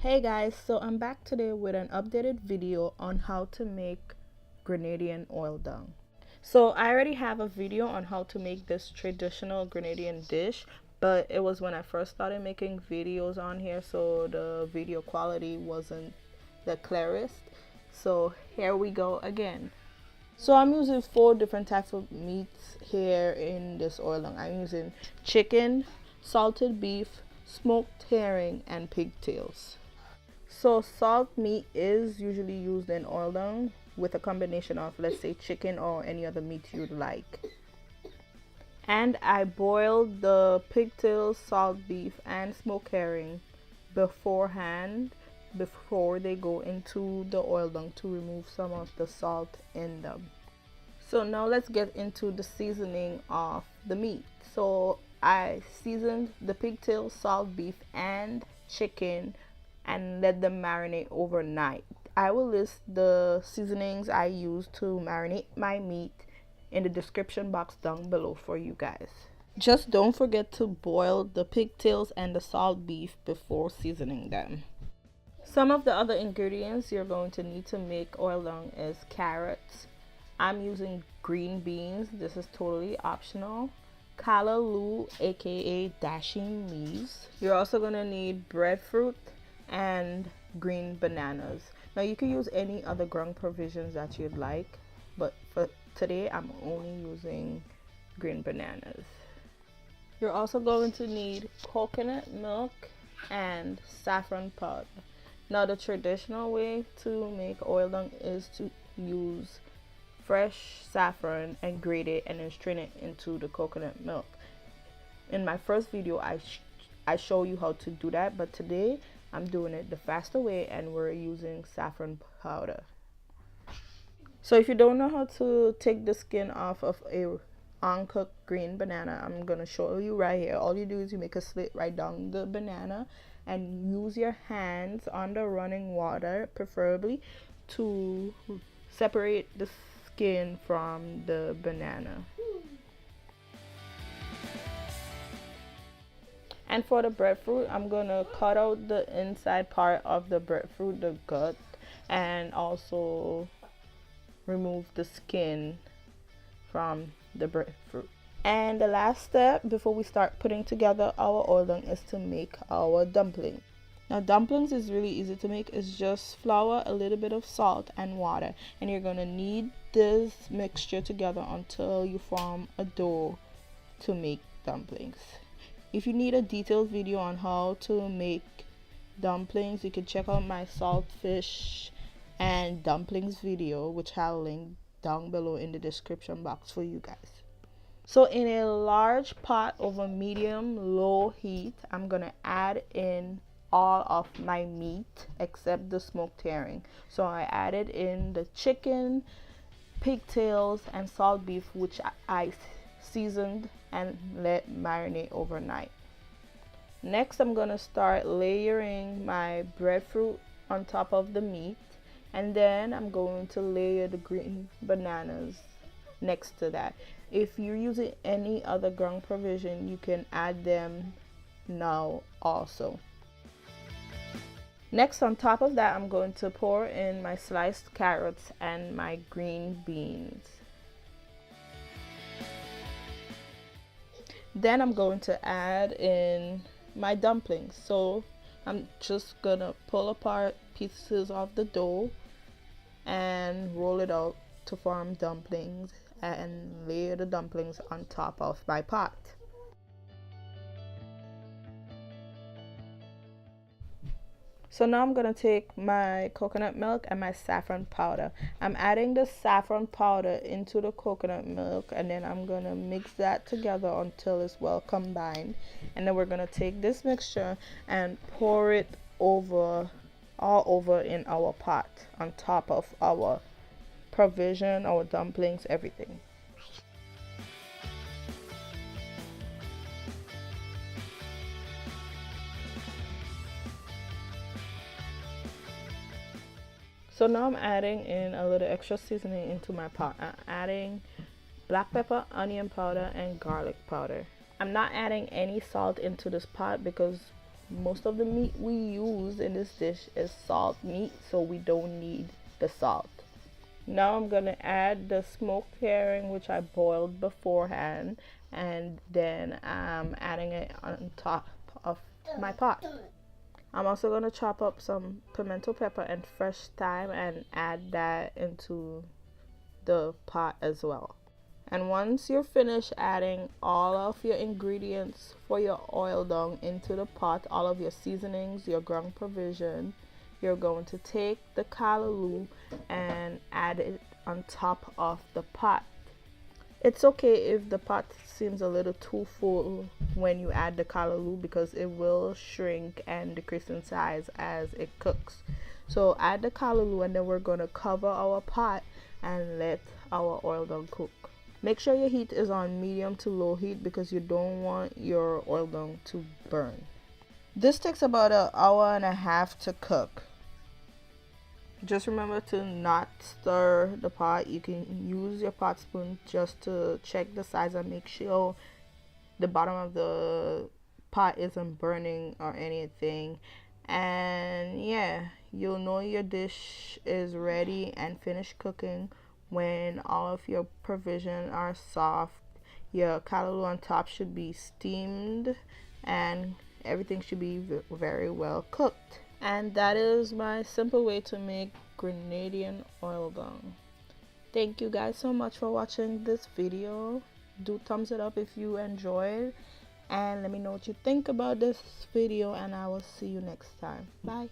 Hey guys, so I'm back today with an updated video on how to make Grenadian oil dung. So I already have a video on how to make this traditional Grenadian dish, but it was when I first started making videos on here, so the video quality wasn't the clearest. So here we go again. So I'm using 4 different types of meats here in this oil dung. I'm using chicken, salted beef, smoked herring, and pigtails. So salt meat is usually used in oil dung with a combination of, let's say, chicken or any other meat you'd like. And I boiled the pigtails, salt beef, and smoked herring beforehand before they go into the oil dung to remove some of the salt in them. So now let's get into the seasoning of the meat. So I seasoned the pigtail, salt beef, and chicken and let them marinate overnight. I will list the seasonings I use to marinate my meat in the description box down below for you guys. Just don't forget to boil the pigtails and the salt beef before seasoning them. Some of the other ingredients you're going to need to make oil dung is carrots. I'm using green beans. This is totally optional. Callaloo, aka dashing leaves. You're also going to need breadfruit and green bananas. Now you can use any other ground provisions that you'd like, but for today I'm only using green bananas. You're also going to need coconut milk and saffron powder. Now the traditional way to make oil dung is to use fresh saffron and grate it and then strain it into the coconut milk. In my first video I show you how to do that, but today I'm doing it the faster way and we're using saffron powder. So if you don't know how to take the skin off of a uncooked green banana, I'm gonna show you right here. All you do is you make a slit right down the banana and use your hands under running water preferably to separate the skin from the banana. And for the breadfruit, I'm gonna cut out the inside part of the breadfruit, the gut, and also remove the skin from the breadfruit. And the last step before we start putting together our oil dung is to make our dumpling. Now dumplings is really easy to make. It's just flour, a little bit of salt, and water, and you're gonna knead this mixture together until you form a dough to make dumplings. If you need a detailed video on how to make dumplings, you can check out my saltfish and dumplings video, which I'll link down below in the description box for you guys. So in a large pot over medium-low heat, I'm gonna add in all of my meat except the smoked herring. So I added in the chicken, pigtails, and salt beef, which I seasoned and let marinate overnight. Next, I'm gonna start layering my breadfruit on top of the meat, and then I'm going to layer the green bananas next to that. If you're using any other ground provision, you can add them now also. Next, on top of that, I'm going to pour in my sliced carrots and my green beans. Then I'm going to add in my dumplings. So I'm just gonna pull apart pieces of the dough and roll it out to form dumplings and layer the dumplings on top of my pot. So now I'm gonna take my coconut milk and my saffron powder. I'm adding the saffron powder into the coconut milk, and then I'm gonna mix that together until it's well combined. And then we're gonna take this mixture and pour it all over in our pot on top of our provision, our dumplings, everything. So now I'm adding in a little extra seasoning into my pot. I'm adding black pepper, onion powder, and garlic powder. I'm not adding any salt into this pot because most of the meat we use in this dish is salt meat, so we don't need the salt. Now I'm gonna add the smoked herring, which I boiled beforehand, and then I'm adding it on top of my pot. I'm also gonna chop up some pimento pepper and fresh thyme and add that into the pot as well. And once you're finished adding all of your ingredients for your oil dung into the pot, all of your seasonings, your ground provision, you're going to take the callaloo and add it on top of the pot. It's okay if the pot seems a little too full when you add the callaloo, because it will shrink and decrease in size as it cooks. So add the callaloo, and then we're going to cover our pot and let our oil dung cook. Make sure your heat is on medium to low heat because you don't want your oil dung to burn. This takes about an hour and a half to cook. Just remember to not stir the pot. You can use your pot spoon just to check the size and make sure the bottom of the pot isn't burning or anything. And yeah, you'll know your dish is ready and finished cooking when all of your provision are soft. Your callaloo on top should be steamed and everything should be very well cooked. And that is my simple way to make Grenadian oil dung. Thank you guys so much for watching this video. Do thumbs it up if you enjoyed, and let me know what you think about this video, and I will see you next time. Bye.